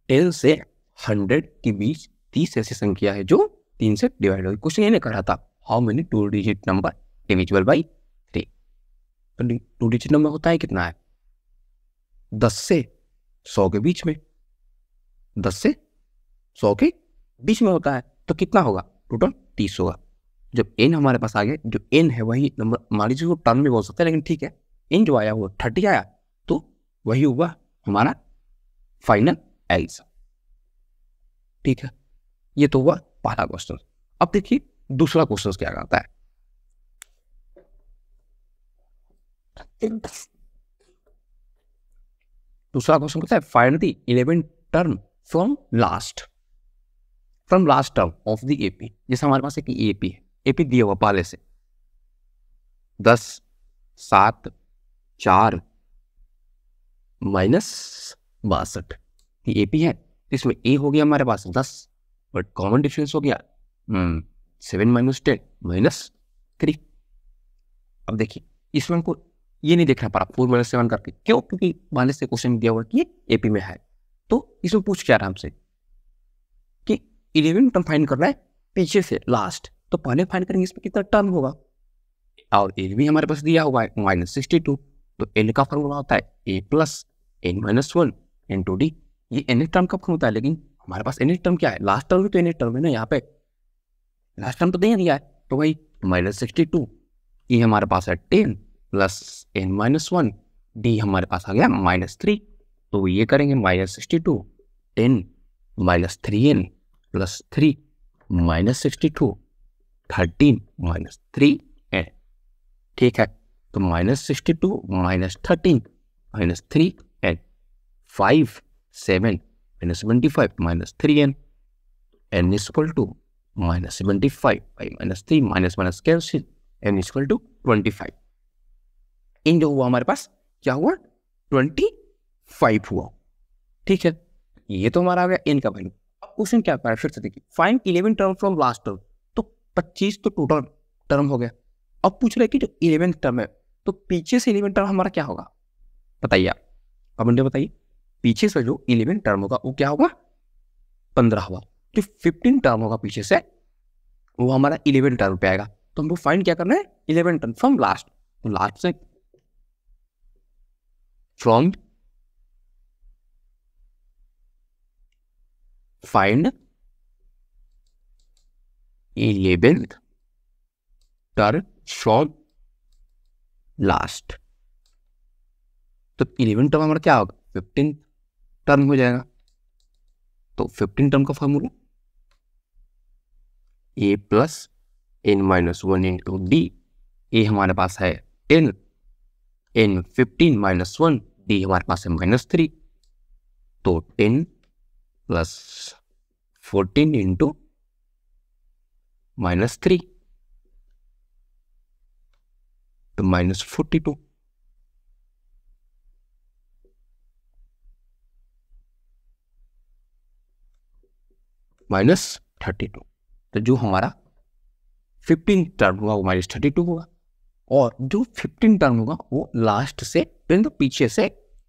10 से 100 के बीच 30 ऐसी संख्या है जो 3 से डिवाइड होगी। क्वेश्चन ये नहीं कर रहा था how many 2 digit number divisible by 3। तो 2 डिजिट नंबर होता है कितना है, 10 से 100 के बीच में, 10 से 100 के बीच में होता है, तो कितना होगा, टोटल 30 होगा। जब n हमारे पास आ गया, जो n है वही नंबर, मान लीजिए वो टर्म में बोल सकते हैं, लेकिन ठीक है, n जो आया वो 30 आया, तो वही हुआ हमारा फाइनल आंसर। ठीक है, ये तो हुआ पहला क्वेश्चन। अब देखिए दूसरा क्वेश्चन क्या आता है। दूसरा क्वेश्चन कहता है find the 11th term from last term of the AP. जैसे हमारे पास एक एपी है, एपी दिया हुआ पहले से 10, 7, 4 -62 ये एपी है। इसमें ए हो गया हमारे पास 10, बट कॉमन डिफरेंस हो गया 7 - 10 -3। अब देखिए इसमें हमको ये नहीं देखना पड़ा 4 - 7 करके, क्यों, क्योंकि पहले से क्वेश्चन दिया हुआ कि ये एपी में है। तो इसमें पूछ क्या आराम से कि 11 टर्म फाइंड करना है पीछे से लास्ट, तो पहले फाइंड करेंगे इसमें कितना टर्म होगा, और एन भी हमारे पास दिया हुआ है -62। तो एन का फॉर्मूला होता है a + n - 1 × d। ये n टर्म का फॉर्मूला है, लेकिन हमारे पास n टर्म क्या है, लास्ट टर्म भी तो n टर्म है ना, यहाँ पे लास्ट टर्म तो दे दिया है, तो भाई -62, ये हमारे पास है 10 + n - 1, d हमारे पास आ गया -3। तो ये करेंगे -62 10 - 3n + 3 -62 13 - 3n। ठीक है, तो -62 - 13 - 3n 5 7 - 75 - 3n n = -75 -3 - cancel n = 25। इन जो हुआ हमारे पास क्या हुआ, 25 हुआ। ठीक है, ये तो हमारा आ गया n का वैल्यू। अब क्वेश्चन क्या है, फिर से देखिए find 11 term from last term. तो 25 तो टोटल टर्म हो गया। अब पूछ रहे कि जो 11 टर्म है, तो पीछे से 11 टर्म हमारा क्या होगा, बताइए आप, कमेंट में बताइए। पीछे से जो 11 टर्म होगा वो क्या होगा, 15 होगा। जो 15 टर्म होगा पीछे से, वो हमारा 11 टर्म पे आएगा। तो हमको फाइंड क्या करना है, 11 टर्म फ्रॉम लास्ट। तो लास्ट से from find 11th term from last. तो 11 टर्म हमारा क्या होगा, 15 टर्म हो जाएगा। तो 15 टर्म का formula a + n - 1 × d। a हमारे पास है 10, n 15 - 1, d हमारे पास है -3। तो 10 + 14 × -3, तो -42। -32। तो जो हमारा 15 टर्म होगा वो -32 होगा, और जो 15 टर्म होगा वो लास्ट से तो पीछे से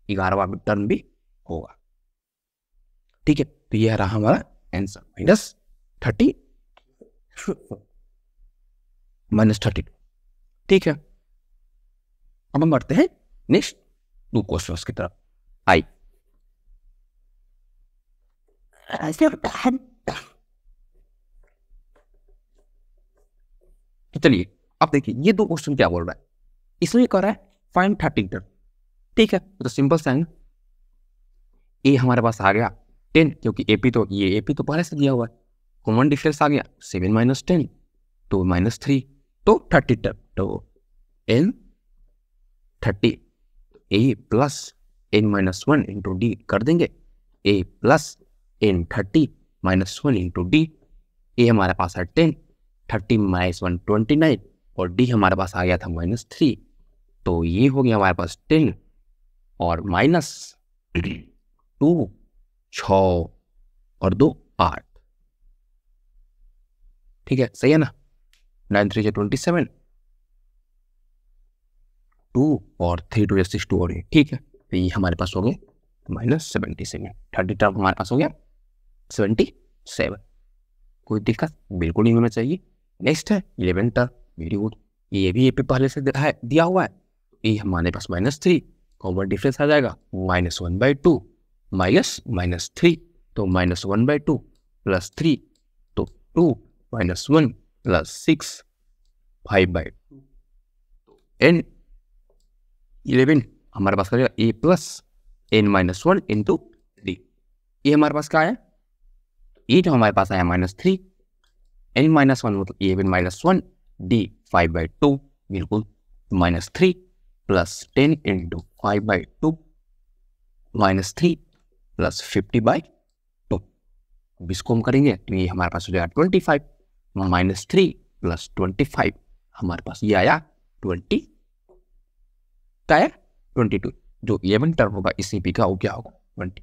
11वां टर्म भी होगा। ठीक है, तो यह रहा हमारा आंसर -32। ठीक है, अब हम बढ़ते हैं नेक्स्ट 2 क्वेश्चंस की तरफ। आई तो चलिए अब देखिए ये 2 क्वेश्चन क्या बोल रहा है। इसमें कह रहा है फाइंड 13 टर्म। ठीक है, तो सिंपल सा है, ए हमारे पास आ गया 10, क्योंकि एपी तो ये एपी तो पहले से दिया हुआ है। कॉमन डिफरेंस आ गया 7 - 10, तो -3, तो 30 टर्म। तो n 30, a + n - 1 × d कर देंगे, a + n 30 - 1 × d। a हमारे पास है 10, 30 - 1 29, और d हमारे पास आ गया था -3। तो ये हो गया हमारे पास 10 और -2 6 और 2 8। ठीक है, सही है ना, 9 3 27, 2 और 3 2 62 और 8। ठीक है, तो ये हमारे पास हो गया -77। 30 टर्म हमारे पास हो गया 77। कोई दिक्कत बिल्कुल नहीं होना चाहिए। नेक्स्ट है 11 टर्म, वेरी गुड, ये भी पे पहले से दिया हुआ है। ये हमारे पास -3, कॉमन डिफरेंस आ जाएगा -1/2 -3, तो -1/2 + 3, तो 2 - 1 + 6, 5/2, n 11 हमारे पास करेगा a + n-1 इंटू d। ये हमारे पास क्या है, ये जो हमारे पास आया -3, n-1 मतलब 11 - 1, d 5/2, बिल्कुल, -3 + 10 इंटू 5/2 -3 + 50/2। अब इसको हम करेंगे तो ये हमारे पास हो जाएगा 25, -3 + 25 हमारे पास ये आया 20 का है 22। जो 11 टर्म होगा ECP का वो क्या होगा 20,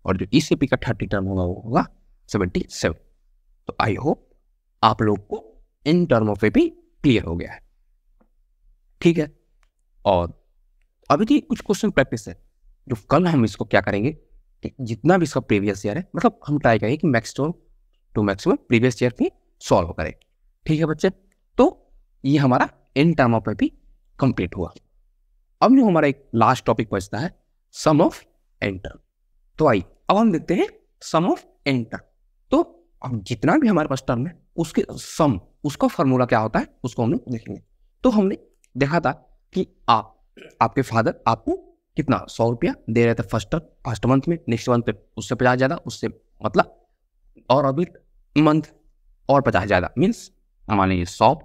और जो ECP का 30 टर्म होगा वो होगा 77। तो आई होप आप लोग को इन टर्मों पे भी क्लियर हो गया है, ठीक है। और अभी भी कुछ क्वेश्चन प्रैक्टिस है जो कल हम इसको क्या करेंगे कि जितना भी इसका प्रीवियस ईयर है, मतलब हम ट्राई करेंगे कि maximum to maximum previous year भी सॉल्व करें, ठीक है बच्चे। तो ये हमारा इन टर्मों पे भी कंप्लीट हुआ। अब जो हमारा एक लास्ट टॉपिक बचता है सम ऑफ एन टर्म। तो आइए अब हम देखते हैं सम ऑफ एन टर्म। तो अब जितना भी हमारे पास टर्म है उसके सम, उसका फॉर्मूला क्या होता है उसको हम लोग देखेंगे। तो हमने देखा था कि आपके फादर आपको कितना 100 रुपया दे रहे थे फर्स्ट मंथ में, नेक्स्ट मंथ पे उससे 50 ज़्यादा, उससे मतलब और अभी मंथ और 50 ज़्यादा, मीन्स मान लीजिए 100,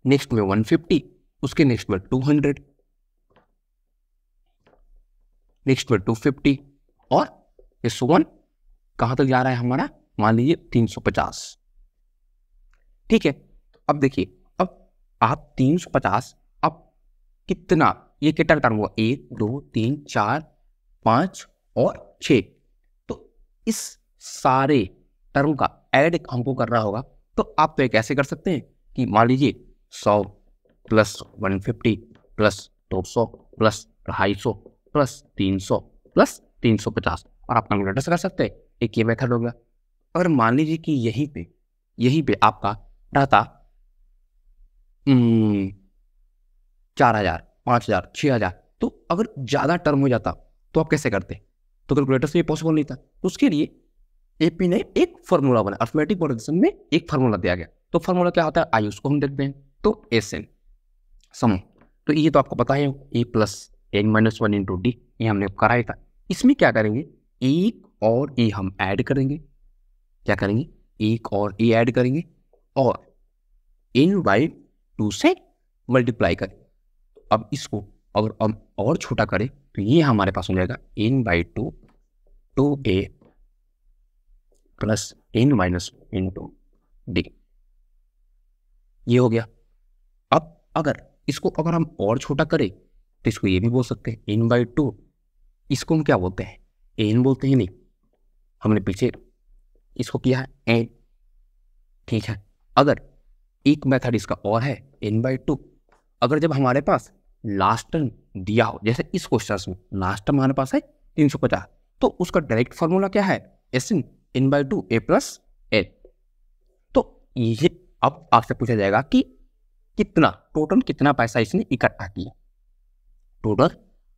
नेक्स्ट में 150, उसके नेक्स्ट में 200, नेक्स्ट में 250, और ये 1 कहाँ तक जा रहा है हमारा, मान लीजिए 350, ठीक है। अब देखिए, अब आप 350, अब कितना, ये कितना टर्म हुआ, 1 2 3 4 5 और 6, तो इस सारे टर्म का ऐड हमको करना होगा। तो आप तो एक ऐसे कर सकते हैं कि मान लीजिए 100 + 150 + 200 + 250 + 300 + 350, और आप कैलकुलेटर से कर सकते हैं, एक ये मेथड होगा। और मान लीजिए कि यहीं पे आपका रहता 4000 5000 6000, तो अगर ज़्यादा टर्म हो जाता तो आप कैसे करते, तो कैलकुलेटर से ये पॉसिबल नहीं था। तो उसके लिए एपी ने एक फार्मूला बना, अर्थमेटिक प्रोग्रेशन में एक फार्मूला दिया गया। तो फार्मूला क्या होता है आइए उसको हम देखते हैं। तो SN सम, तो ये तो आपको पता है a + n-1 इंटू डी, ये हमने कराया था। इसमें क्या करेंगे, एक और ए हम ऐड करेंगे, क्या करेंगे, एक और ए ऐड करेंगे और n/2 से मल्टीप्लाई करें। अब इसको अगर हम और छोटा करें तो ये हमारे पास हो जाएगा n/2 2a + n-1 into D, ये हो गया। अब अगर इसको अगर हम और छोटा करें तो इसको ये भी बोल सकते हैं n/2, इसको हम क्या बोलते हैं, n बोलते हैं, नहीं हमने पीछे इसको किया है n, ठीक है। अगर एक मेथड इसका और है n/2, अगर जब हमारे पास लास्ट टर्म दिया हो, जैसे इस क्वेश्चन में लास्ट टर्म हमारे पास है 350, तो उसका डायरेक्ट फॉर्मूला क्या है, SN n/2 a + n। तो ये अब आपसे पूछा जाएगा कि कितना टोटल कितना पैसा इसने इकट्ठा किया, टोटल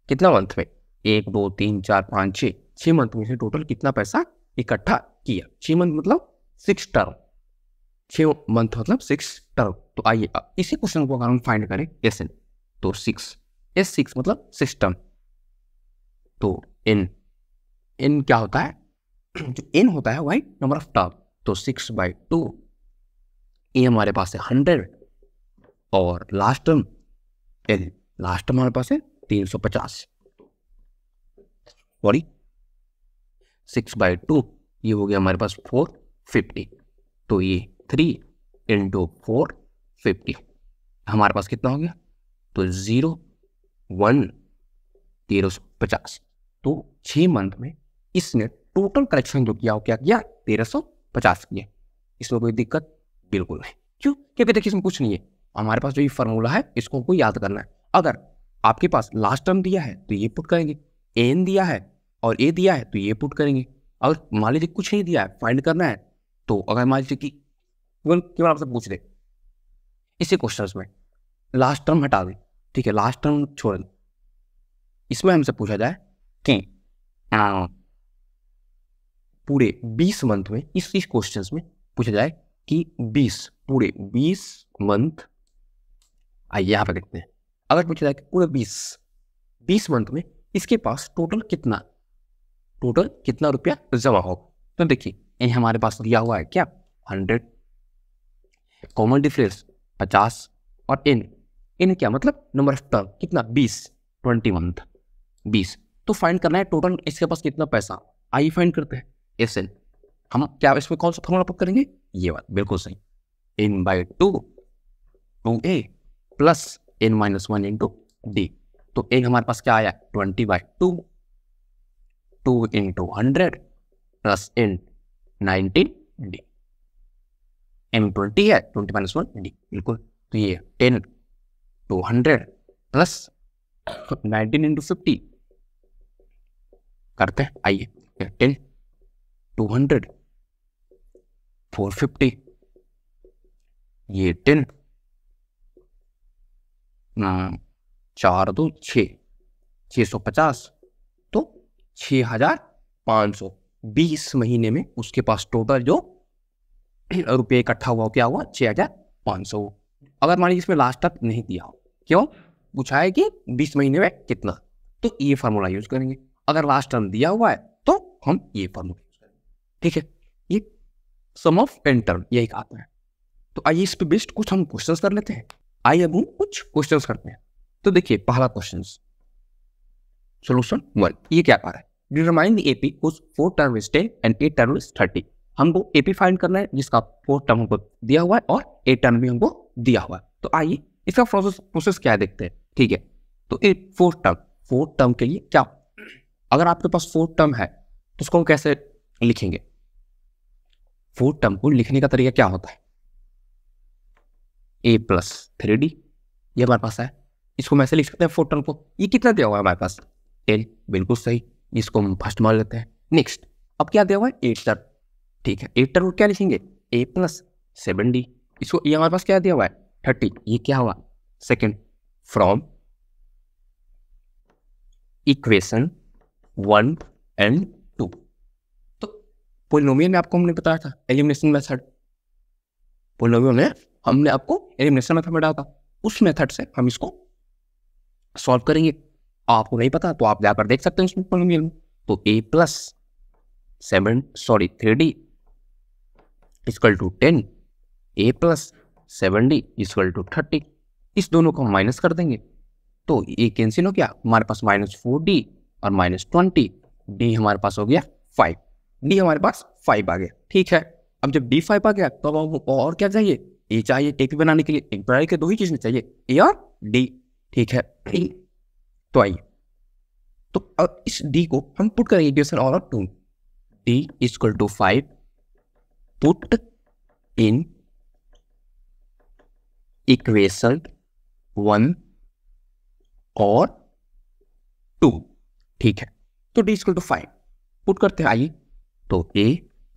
कितना मंथ में, 1 2 3 4 5 6 मंथ में से टोटल कितना पैसा इकट्ठा किया। 6 मंथ मतलब 6 टर्म, 6 मंथ मतलब 6 टर्म। तो आइए इसी क्वेश्चन को अगर हम फाइंड करें SN, तो 6 मतलब 6 टर्म, तो n क्या होता है, जो n होता है वही नंबर ऑफ टर्म, तो 6/2, ये हमारे पास है 100, और last term l, last term हमारे पास है 350, सॉरी 6/2, ये हो गया हमारे पास 450, तो ये 3 × 450 हमारे पास कितना हो गया, तो 0 1 1350। तो 6 मंथ में इसने टोटल कलेक्शन जो किया वो क्या किया, 1350 किया। इसमें कोई दिक्कत बिल्कुल नहीं, क्यों, क्योंकि देखिए इसमें कुछ नहीं है, हमारे पास जो ये फार्मूला है इसको हमको याद करना है। अगर आपके पास लास्ट टर्म दिया है तो ये पुट करेंगे, एन दिया है और ए दिया है तो ये पुट करेंगे, अगर मान लीजिए कुछ नहीं दिया है, फाइंड करना है, तो अगर मान लीजिए कि केवल आपसे पूछ रहे इसी क्वेश्चन में लास्ट टर्म हटा दें, ठीक है, लास्ट टर्म छोड़ दें, इसमें हमसे पूछा जाए कि पूरे 20 मंथ में, इस क्वेश्चन में पूछा जाए कि 20 पूरे 20 मंथ, आइए यहाँ पे देखते हैं, अगर पूछा जाए कि पूरे 20 मंथ में इसके पास टोटल कितना रुपया जमा हो, तो देखिए ये हमारे पास दिया हुआ है क्या 100, कॉमन डिफरेंस 50 और इन क्या मतलब नंबर ऑफ टर्म कितना 20 मंथ 20, तो फाइंड करना है टोटल इसके पास कितना पैसा। आइए फाइंड करते हैं SN। हम क्या इसमें कौन सा फॉर्मूला पुट करेंगे, ये बात बिल्कुल सही, n/2 2a plus n-1 into d। तो n हमारे पास क्या आया 20/2, 2 into 100 plus n 19d, m 20 है, 20-1 d बिल्कुल, तो ये 10 to 100 प्लस 19 इंटू 50 करते हैं। आइए 10 to 100 450, ये 10 4 2 6 650, तो 6500, 20 महीने में उसके पास टोटल जो रुपये इकट्ठा हुआ क्या हुआ 6500। अगर मान लीजिए इसमें लास्ट तक नहीं दिया हो, क्यों पूछा है कि 20 महीने में कितना, तो ये फार्मूला यूज करेंगे। अगर लास्ट टर्म दिया हुआ है तो हम ये फार्मूला यूज करेंगे, ठीक है। ये सम ऑफ एन टर्म यही आता है। तो आइए इस पे बेस्ड कुछ हम क्वेश्चंस कर लेते हैं। आइए अब हम कुछ क्वेश्चंस करते हैं। तो देखिए पहला क्वेश्चन, सॉल्यूशन 1, ये क्या कह रहा है, determine the AP whose 4 term is 10 and 8 term is 30। हमको एपी फाइंड करना है जिसका 4 टर्म हमको दिया हुआ है और 8 टर्म भी हमको दिया हुआ है। तो आइए इसका प्रोसेस क्या देखते हैं, ठीक है। तो 4 टर्म के लिए क्या, अगर आपके पास 4 टर्म है तो उसको हम कैसे लिखेंगे, 4 टर्म को लिखने का तरीका क्या होता है, a प्लस 3d, ये हमारे पास है, इसको मैं ऐसे लिख सकते हैं 4 टर्म को। ये कितना दिया हुआ है हमारे पास 10, बिल्कुल सही, इसको हम फर्स्ट मान लेते हैं। नेक्स्ट अब क्या दिया हुआ है 8 टर्म, ठीक है, 8 टर्म को क्या लिखेंगे a प्लस 7d, इसको ये हमारे पास क्या दिया हुआ है 30, ये क्या हुआ सेकेंड, फ्रॉम इक्वेशन 1 एंड 2। तो पोलिनोमियल में आपको हमने बताया था एलिमिनेशन मेथड, पोलिनोमियल में हमने आपको एलिमिनेशन मेथड बताया था, उस मेथड से हम इसको सॉल्व करेंगे। आपको नहीं पता तो आप जाकर देख सकते हैं उसमें पोलिनोमियल में। तो a plus 3d equal to 10, a plus 7d equal to 30, इस दोनों को हम माइनस कर देंगे तो ये कैंसिल हो गया, हमारे पास -4d और -20, d हमारे पास हो गया 5, d हमारे पास 5 आ गया, ठीक है। अब जब d 5 आ गया तो अब हमको और क्या चाहिए, a चाहिए, एपी बनाने के लिए एक बनाने के 2 ही चीजें चाहिए, a और d, ठीक है। तो आइए तो अब इस d को हम पुट करेंगे इक्वेशन और 2, d equal to 5 put in equation 1 और 2, ठीक है। तो d इक्वल टू 5 पुट करते हैं, आइए तो a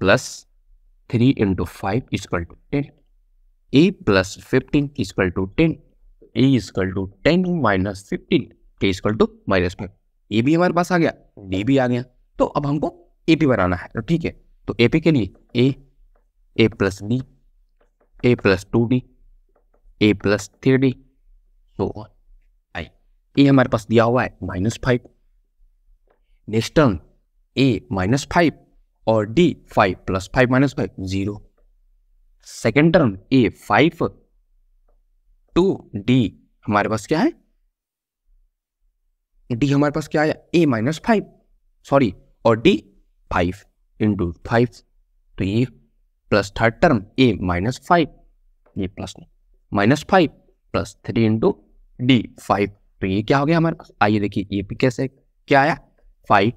plus 3 into 5 equal to 10, a plus 15 equal to 10, a equal to 10 minus 15, a equal to -5, a भी हमारे पास आ गया, d भी आ गया। तो अब हमको AP बनाना है, तो ठीक है। तो AP के लिए a plus d, a plus 2d, a plus 3d, तो आई ए हमारे पास दिया हुआ है -5, नेक्स्ट टर्म a -5 और d 5 plus 5 minus 5 0, second term a 5 to d हमारे पास क्या है, d हमारे पास क्या है a -5 सॉरी और d 5 इंटू 5, तो ये प्लस थर्ड टर्म a -5, ये प्लस -5 प्लस 3 इंटू d 5, तो ये क्या हो गया हमारे पास, आइए देखिए ये भी कैसे क्या आया 5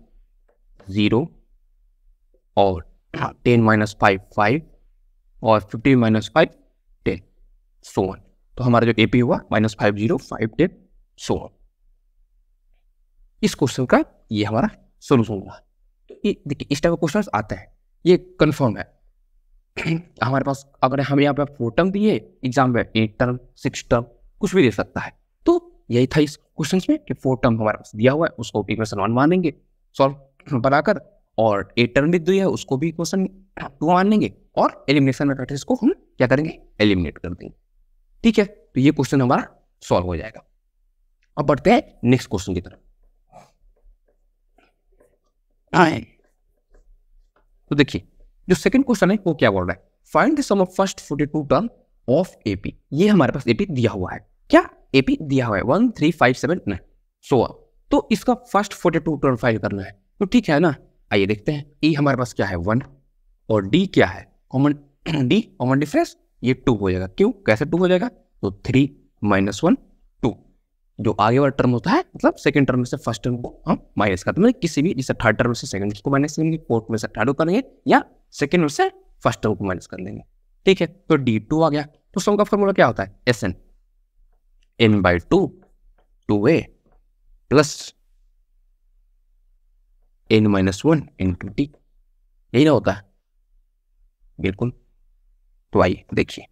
0 और 10 माइनस 5 5 और 15 माइनस 5 10 सो ऑन। तो हमारा जो AP हुआ -5 0 5 10 सो ऑन। इस क्वेश्चन का ये हमारा सोल्यूशन हुआ। तो ये देखिए इस टाइप के क्वेश्चन आते हैं, ये कंफर्म है। हमारे पास अगर हम यहाँ पे 4 टर्म दिए एग्जाम में, 8 टर्म 6 टर्म कुछ भी दे सकता है। तो यही था इस क्वेश्चन में कि 4 टर्म हमारे पास दिया हुआ है, उसको इक्वेशन 1 मानेंगे सॉल्व बनाकर, और 8 टर्म भी दिया है उसको भी इक्वेशन 2 मान लेंगे, और एलिमिनेशन मैट्रिक्स को हम क्या करेंगे, एलिमिनेट कर देंगे। ठीक है, तो ये क्वेश्चन हमारा सॉल्व हो जाएगा। अब बढ़ते हैं नेक्स्ट क्वेश्चन की तरफ। तो देखिए जो सेकंड क्वेश्चन है वो क्या बोल रहा है, find the sum of first 42 term of AP. ये हमारे पास एपी दिया हुआ है, क्या एपी दिया हुआ है 1 3 5 7 9 16, तो इसका फर्स्ट 42 टर्म फाइंड करना है। तो ठीक है ना, आइए देखते हैं। ई हमारे पास क्या है 1, और डी क्या है कॉमन, डी कॉमन डिफरेंस, ये 2 हो जाएगा। क्यों, कैसे 2 हो जाएगा, तो 3 - 1 2, जो आगे वाला टर्म होता है मतलब सेकंड टर्म में से फर्स्ट टर्म को हम माइनस करते हैं, किसी भी, जैसे थर्ड टर्म में से सेकंड को माइनस करेंगे, फोर्थ में से थर्ड को करेंगे, या सेकंड में से फर्स्ट टर्म को माइनस कर लेंगे। ठीक है, तो D2 आ गया। तो सम का फॉर्मूला क्या होता है, SN n/2 2a plus n-1 × t, यही ना होता है, बिल्कुल। तो आइए देखिए,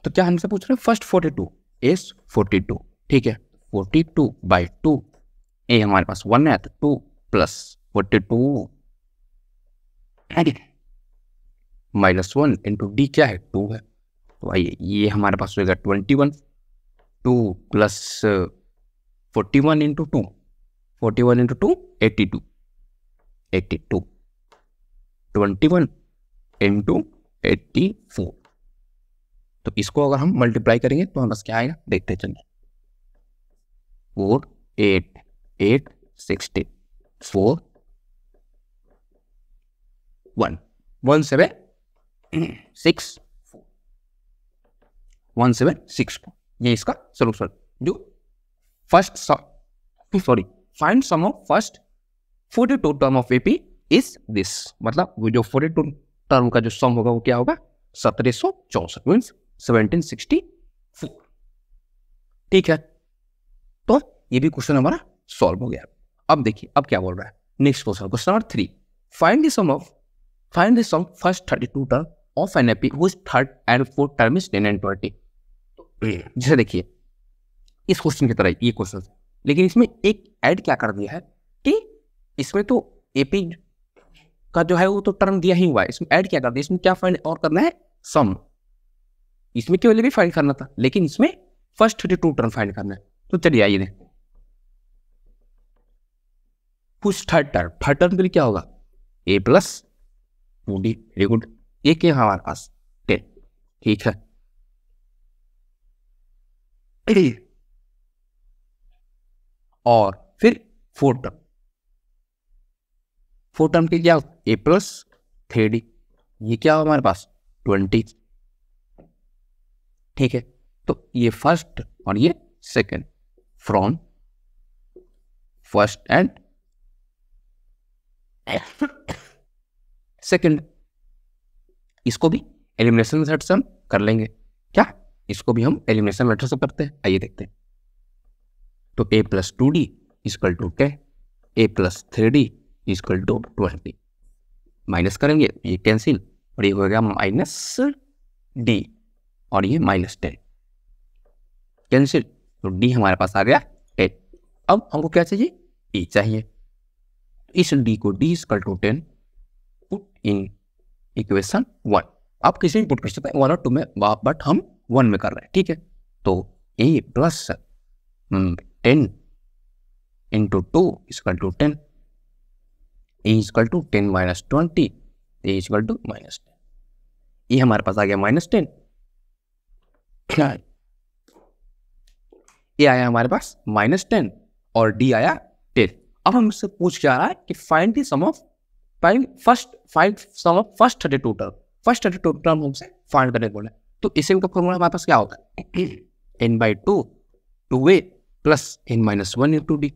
तो क्या हमसे पूछ रहे हैं, फर्स्ट 42 is 42, ठीक है, 42/2, ए हमारे पास 1 है तो 2 प्लस 42 -1 × d क्या है 2 है। तो आइए ये हमारे पास होगा 21, 2 प्लस 41 × 2, 41 × 2 82, 82, 21 × 84। तो इसको अगर हम मल्टीप्लाई करेंगे तो हमारे पास क्या आएगा, देखते चलिए, 4 8 8 16 4 1 1 7 6 1 7 6 4, ये इसका सोल्यूशन। जो first sorry find sum of first 42 term of AP is this, मतलब वो जो 42 टर्म का जो सम होगा वो क्या होगा, 1764 मीन्स 1764। ठीक है, तो ये भी क्वेश्चन हमारा सॉल्व हो गया। अब देखिए अब क्या बोल रहा है, next question, question number 3, find the sum first 32 term of an AP which third and fourth term is 10 and 20। जैसे देखिए इस क्वेश्चन की तरह ये क्वेश्चन, लेकिन इसमें एक ऐड क्या कर दिया है कि इसमें तो एपी का जो है वो तो टर्म दिया ही हुआ है, इसमें ऐड क्या कर दिया, इसमें क्या फाइंड और करना है, सम। इसमें केवल भी फाइंड करना था, लेकिन इसमें फर्स्ट 32 टर्म फाइंड करना है। तो चलिए आइए देखते हैं, कुछ थर्ड टर्म के लिए क्या होगा, a plus 2d, very good, ये क्या है हमारे पास 10, ठीक है। और फिर फोर्थ टर्म के क्या होगा, a प्लस 3d, ये क्या होगा हमारे पास 20, ठीक है। तो ये फर्स्ट और ये second, from first and second, इसको भी एलिमिनेशन मेथड से हम कर लेंगे। क्या, इसको भी हम एलिमिनेशन मेथड से करते हैं, आइए देखते हैं। तो a plus 2d equal to 10, a plus 3d equal to 20, minus करेंगे ये कैंसिल, और ये हो गया -d, और ये -10 कैंसिल, तो d हमारे पास आ गया 10। अब हमको क्या चाहिए, e चाहिए, इस d को d equal to 10 put in equation 1। आप किसी भी पुट कर सकते हैं 1 और 2 में, बट हम 1 में कर रहे हैं, ठीक है। तो a plus 10 into 2 equal to 10, a equal to 10 - 20, a equal to -10, ये हमारे पास आ गया -10, ये आया हमारे पास -10 और d आया 10। अब हमसे पूछ क्या रहा है कि find the sum of first 32 term, first 32 term हमसे फाइंड करने बोले। तो इसी का फॉर्मूला हमारे पास क्या होता है, n/2 2a plus n-1 × d,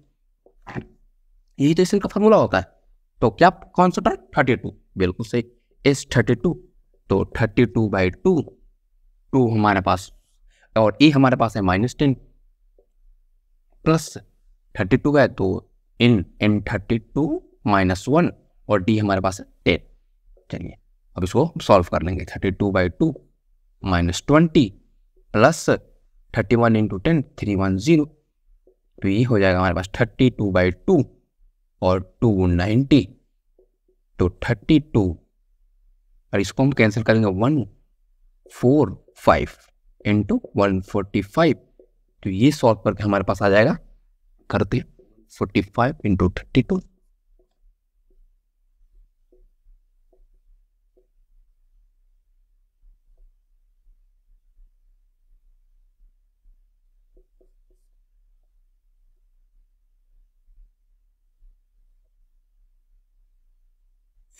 यही तो इसका फॉर्मूला होता है। तो क्या कौन सा टर्म, 32, बिल्कुल सही, s 32, तो 32/2 2 हमारे पास, और e हमारे पास है -10 प्लस 32 है, तो n 32 -1 और d हमारे पास है 10। चलिए अब इसको सॉल्व कर लेंगे। 32/2 -20 प्लस 31 × 10 310, तो ये हो जाएगा हमारे पास 32/2 और 2 90, तो 32 और इसको हम कैंसिल करेंगे 145 × 145, तो ये सॉल्व करके हमारे पास आ जाएगा, करते 45 × 32,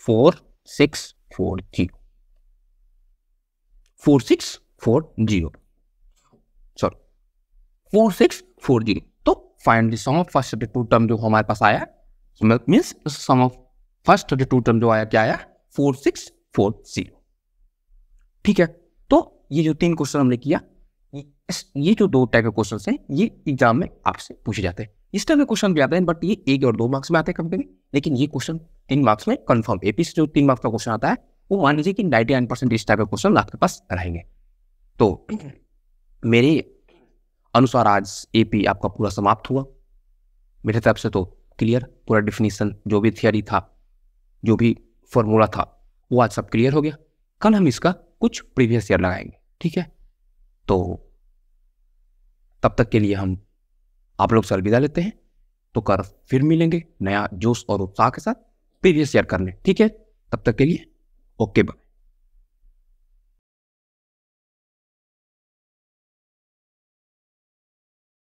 फोर सिक्स 4640 सॉरी 4640। तो find the sum of first 32 term जो हमारे पास आया, means sum of first 32 term जो आया क्या आया, 4640। ठीक है, तो ये जो 3 क्वेश्चन हमने किया, ये जो 2 टाइप के क्वेश्चन हैं ये एग्जाम में आपसे पूछे जाते हैं। इस टाइप के क्वेश्चन भी आते हैं बट ये 1 और 2 मार्क्स में आते हैं कभी कभी, लेकिन ये क्वेश्चन 3 मार्क्स में कंफर्म। एपी से जो 3 मार्क्स का क्वेश्चन आता है वो मान लीजिए कि 99% इस टाइप के क्वेश्चन आपके पास रहेंगे। तो मेरे अनुसार आज एपी आपका पूरा समाप्त हुआ। मेरे तरफ से तो क्लियर, पूरा डिफिनीशन जो भी थियरी था, जो भी फॉर्मूला था, वो आज सब क्लियर हो गया। कल हम इसका कुछ प्रीवियस ईयर लगाएंगे। ठीक है, तो तब तक के लिए हम आप लोग से अलविदा लेते हैं। तो कल फिर मिलेंगे नया जोश और उत्साह के साथ प्रीवियस ईयर करने। ठीक है, तब तक के लिए ओके बाय।